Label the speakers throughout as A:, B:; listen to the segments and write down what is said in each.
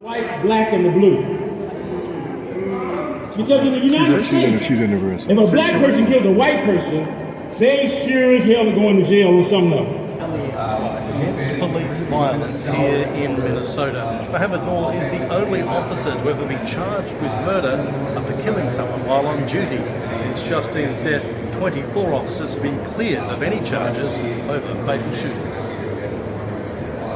A: White, black, and the blue. Because in the United States, if a black person kills a white person, they sure as hell are going to jail on some level.
B: Police violence here in Minnesota. Mohamed Noor is the only officer to ever be charged with murder after killing someone while on duty. Since Justine's death, 24 officers have been cleared of any charges over fatal shootings.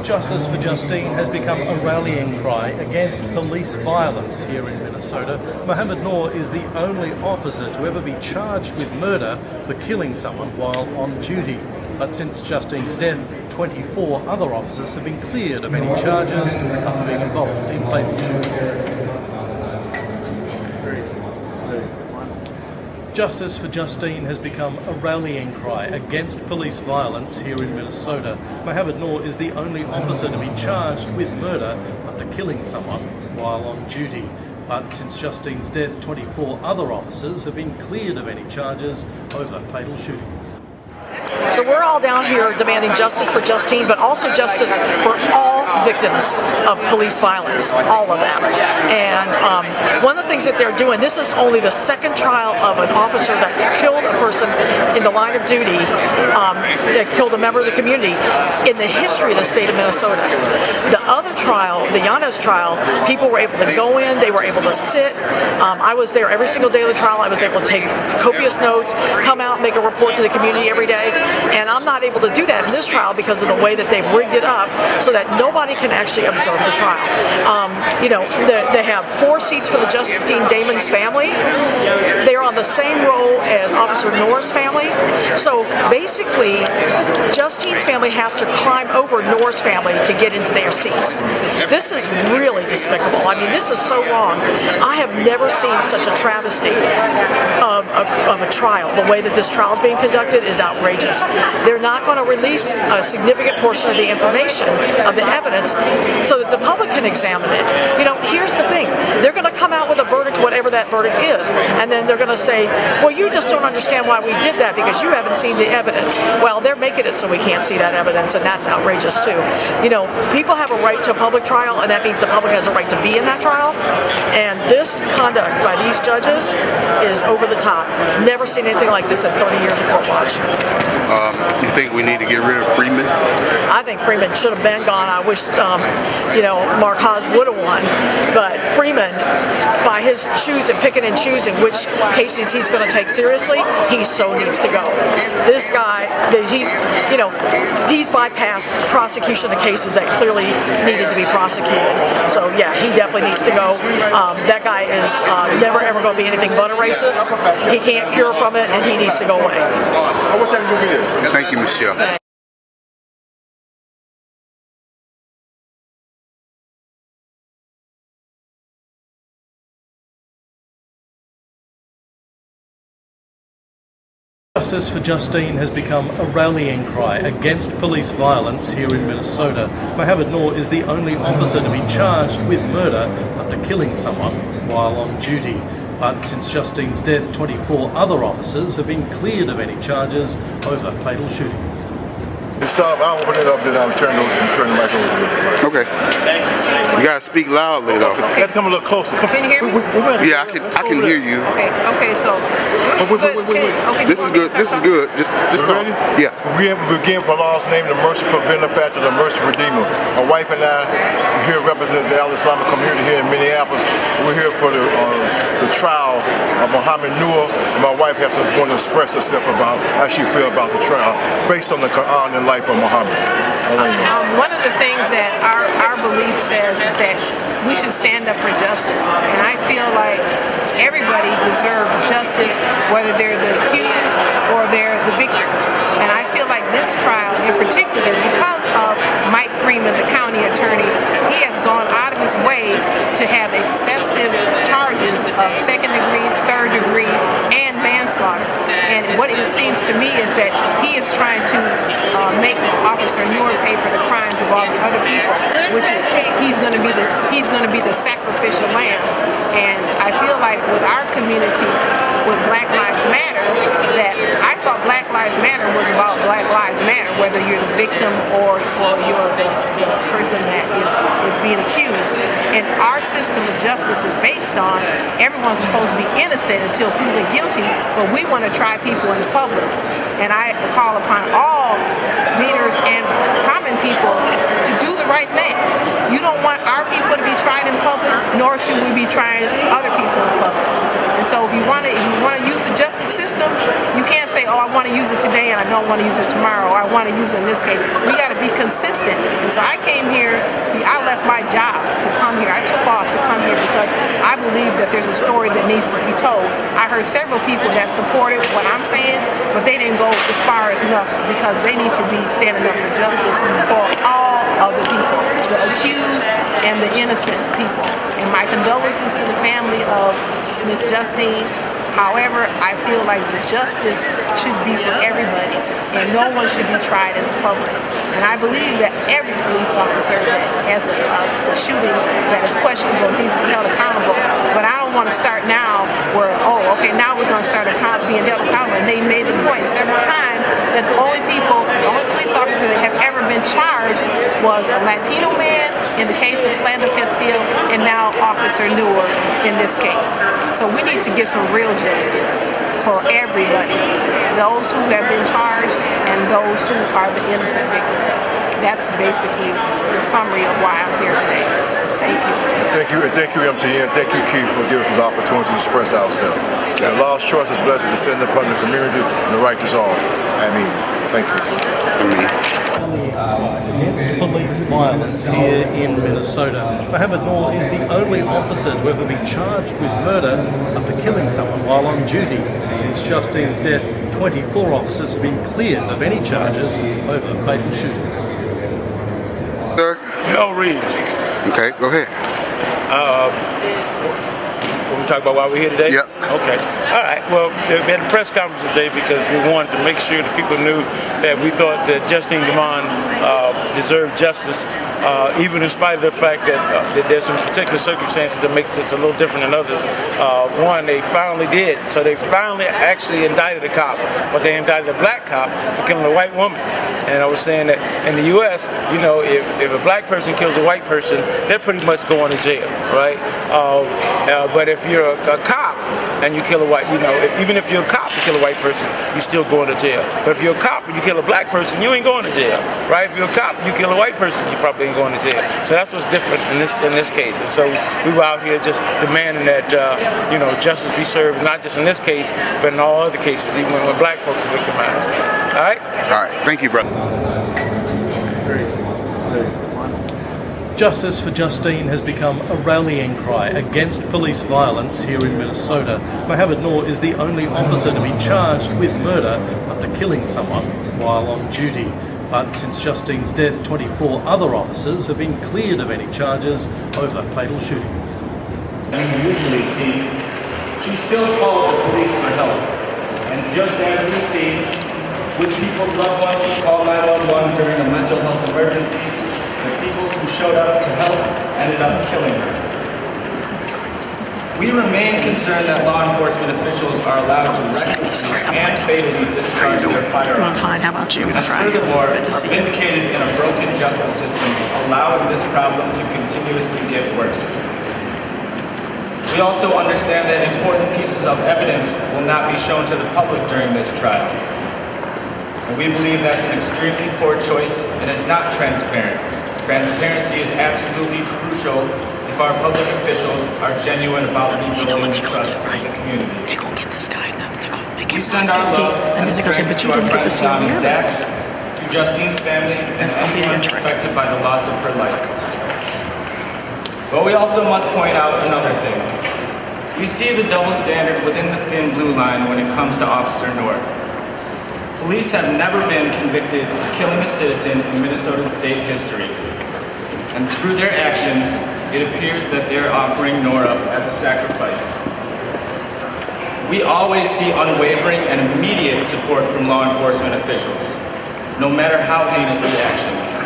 B: Justice for Justine has become a rallying cry against police violence here in Minnesota. Mohamed Noor is the only officer to ever be charged with murder for killing someone while on duty. But since Justine's death, 24 other officers have been cleared of any charges after being involved in fatal shootings. Justice for Justine has become a rallying cry against police violence here in Minnesota. Mohamed Noor is the only officer to be charged with murder after killing someone while on duty. But since Justine's death, 24 other officers have been cleared of any charges over fatal shootings.
C: So we're all down here demanding justice for Justine, but also justice for all victims of police violence, all of them. And one of the things that they're doing, this is only the second trial of an officer that killed a person in the line of duty, that killed a member of the community in the history of the state of Minnesota. The other trial, the Yanez trial, people were able to go in, they were able to sit. I was there every single day of the trial. I was able to take copious notes, come out, make a report to the community every day. And I'm not able to do that in this trial because of the way that they've rigged it up so that nobody can actually observe the trial. They have 4 seats for the Justine Damon's family. They're on the same row as Officer Noor's family. So basically, Justine's family has to climb over Noor's family to get into their seats. This is really despicable. I mean, this is so wrong. I have never seen such a travesty of a trial. The way that this trial is being conducted is outrageous. They're not going to release a significant portion of the information, of the evidence, so that the public can examine it. Here's the thing. They're going to come out with a verdict, whatever that verdict is, and then they're going to say, well, you just don't understand why we did that because you haven't seen the evidence. Well, they're making it so we can't see that evidence, and that's outrageous too. People have a right to a public trial, and that means the public has a right to be in that trial, and this conduct by these judges is over the top. Never seen anything like this in 30 years of court watch.
D: You think we need to get rid of Freeman?
C: I think Freeman should have been gone. I wish, Mark Haas would have won. But Freeman, by his picking and choosing which cases he's going to take seriously, he so needs to go. This guy, he's bypassed prosecution of cases that clearly needed to be prosecuted. So yeah, he definitely needs to go. That guy is never ever going to be anything but a racist. He can't cure from it, and he needs to go away.
D: Thank you, Michelle.
B: Justice for Justine has become a rallying cry against police violence here in Minnesota. Mohamed Noor is the only officer to be charged with murder after killing someone while on duty. But since Justine's death, 24 other officers have been cleared of any charges over fatal shootings.
E: Stop, I'll open it up, then I'll turn the mic over.
D: Okay. You gotta speak loudly though.
E: You have to come a little closer.
F: Can you hear me?
D: Yeah, I can hear you.
F: Okay, so
E: wait.
D: This is good. This is good. Just
E: ready?
D: Yeah.
E: We begin for Lord's name, the merciful benefactor, the merciful redeemer. My wife and I here represent the Al-Islamic community here in Minneapolis. We're here for the trial of Mohamed Noor. And my wife has to want to express herself about how she feels about the trial based on the Quran and life of Muhammad.
F: One of the things that our belief says is that we should stand up for justice, and I feel like everybody deserves justice, whether they're the accused or they're the victim. And I feel like this trial in particular, because of Mike Freeman, the county attorney, he has gone out of his way to have excessive charges of second degree, third degree, and manslaughter. And what it seems to me is that he is trying to make Officer Noor pay for the crimes of all the other people, which is he's going to be the sacrificial lamb. And I feel like with our community, with Black Lives Matter, that I thought Black Lives Matter was about Black Lives Matter. matter whether you're the victim or you're the person that is being accused. And our system of justice is based on everyone's supposed to be innocent until proven guilty, but we want to try people in the public. And I call upon all leaders and common people to do the right thing. You don't want our people to be tried in public, nor should we be trying other people in public. And so if you want to use the justice system, you can't say, oh, I want to use it today and I don't want to use it tomorrow, or I want to use it in this case. We got to be consistent. And so I came here, I left my job to come here. I took off to come here because I believe that there's a story that needs to be told. I heard several people that supported what I'm saying, but they didn't go as far as enough because they need to be standing up for justice for all of the people, the accused and the innocent people. And my condolences to the family of Ms. Justine. However, I feel like the justice should be for everybody, and no one should be tried in the public. And I believe that every police officer that has a shooting that is questionable needs to be held accountable. But I don't want to start now where, oh, okay, now we're going to start being held accountable. And they made the point several times that the only police officer that have ever been charged was a Latino man in the case of Philando Castile, and now Officer Noor in this case. So we need to get some real justice for everybody, those who have been charged and those who are the innocent victims. That's basically the summary of why I'm here today. Thank you.
E: Thank you, MTN. Thank you, Keith, for giving us the opportunity to express ourselves. The law's trust is blessed, descending upon the community and the righteous all. I mean, thank you.
B: Against police violence here in Minnesota. Mohamed Noor is the only officer to ever be charged with murder after killing someone while on duty. Since Justine's death, 24 officers have been cleared of any charges over fatal shootings.
D: Sir?
G: No Reeves.
D: Okay, go ahead.
G: We talk about why we're here today?
D: Yep.
G: Okay. All right. Well, we had a press conference today because we wanted to make sure that people knew that we thought that Justine Demond deserved justice, even in spite of the fact that there's some particular circumstances that makes this a little different than others. One, they finally did. So they finally actually indicted a cop, but they indicted a black cop for killing a white woman. And I was saying that in the U.S., you know, if a black person kills a white person, they're pretty much going to jail, right? But if you're a cop and you kill a white, you know, even if you're a cop and kill a white person, you're still going to jail. But if you're a cop and you kill a black person, you ain't going to jail, right? If you're a cop and you kill a white person, you probably ain't going to jail. So that's what's different in this case. And so we were out here just demanding that you know, justice be served, not just in this case, but in all other cases, even when black folks are victimized. All right?
D: All right. Thank you, brother.
B: Justice for Justine has become a rallying cry against police violence here in Minnesota. Mohamed Noor is the only officer to be charged with murder after killing someone while on duty. But since Justine's death, 24 other officers have been cleared of any charges over fatal shootings.
H: As we usually see, she still called the police for help. And just as we see with people's loved ones who called 911 during a mental health emergency, the people who showed up to help ended up killing her. We remain concerned that law enforcement officials are allowed to recklessly and fatally discharge their firearms.
C: Fine, how about you?
H: And furthermore, are vindicated in a broken justice system, allowing this problem to continuously get worse. We also understand that important pieces of evidence will not be shown to the public during this trial. And we believe that's an extremely poor choice and is not transparent. Transparency is absolutely crucial if our public officials are genuine about rebuilding trust in the community.
C: They're going to get this guy.
H: We send our love and strength to our friends Dom and Zach, to Justine's family, and anyone affected by the loss of her life. But we also must point out another thing. We see the double standard within the thin blue line when it comes to Officer Noor. Police have never been convicted of killing a citizen in Minnesota's state history. And through their actions, it appears that they're offering Noor up as a sacrifice. We always see unwavering and immediate support from law enforcement officials, no matter how heinous the actions.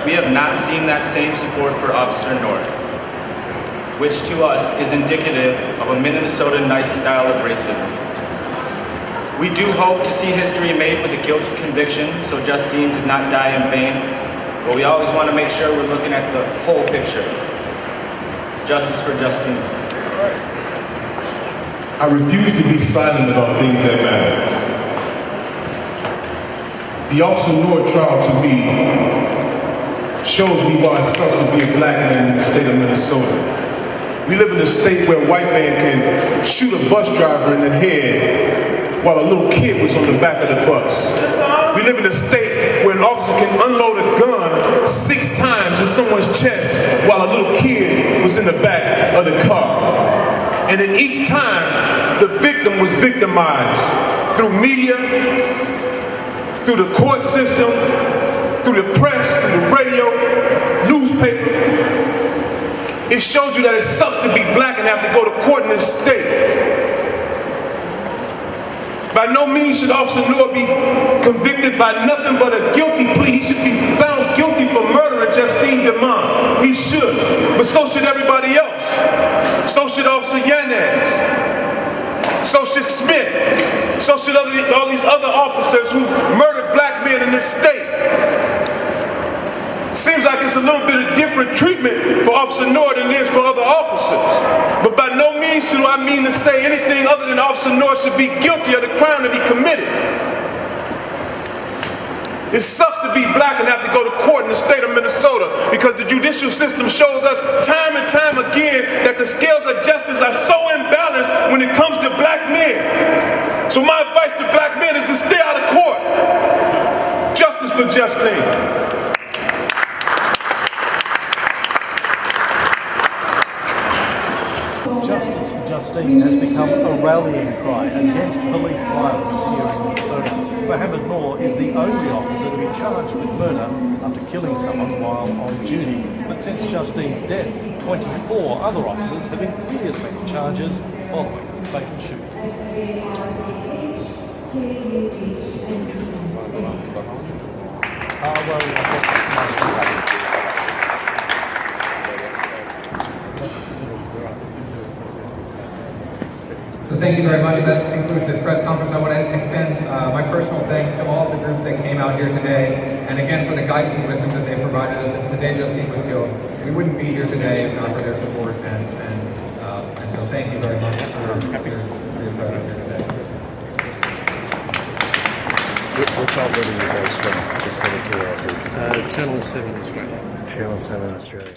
H: We have not seen that same support for Officer Noor, which to us is indicative of a Minnesota nice style of racism. We do hope to see history made with a guilty conviction, so Justine did not die in vain. But we always want to make sure we're looking at the whole picture. Justice for Justine.
A: I refuse to be silent about things that matter. The Officer Noor trial to me shows me why it sucks to be a black man in the state of Minnesota. We live in a state where a white man can shoot a bus driver in the head while a little kid was on the back of the bus. We live in a state where an officer can unload a gun 6 times in someone's chest while a little kid was in the back of the car. And then each time, the victim was victimized through media, through the court system, through the press, through the radio, newspaper. It shows you that it sucks to be black and have to go to court in this state. By no means should Officer Noor be convicted by nothing but a guilty plea. He should be found guilty for murdering Justine DeMond. He should, but so should everybody else. So should Officer Yanez. So should Smith. So should all these other officers who murdered black men in this state. Seems like it's a little bit of different treatment for Officer Noor than it is for other officers. But by no means do I mean to say anything other than Officer Noor should be guilty of the crime that he committed. It sucks to be black and have to go to court in the state of Minnesota because the judicial system shows us time and time again that the scales of justice are so imbalanced when it comes to black men. So my advice to black men is to stay out of court. Justice for Justine.
B: Justice for Justine has become a rallying cry against police violence here in Minnesota. Mohamed Noor is the only officer to be charged with murder after killing someone while on duty. But since Justine's death, 24 other officers have been cleared of any charges following fatal shootings.
I: So thank you very much. That concludes this press conference. I want to extend my personal thanks to all of the groups that came out here today, and again for the guidance and wisdom that they provided us since the day Justine was killed. We wouldn't be here today if not for their support, and so thank you very much for your presence here today.
J: Which outlet are you guys from? Just out of curiosity.
B: Channel 7 Australia.
J: Channel 7 Australia.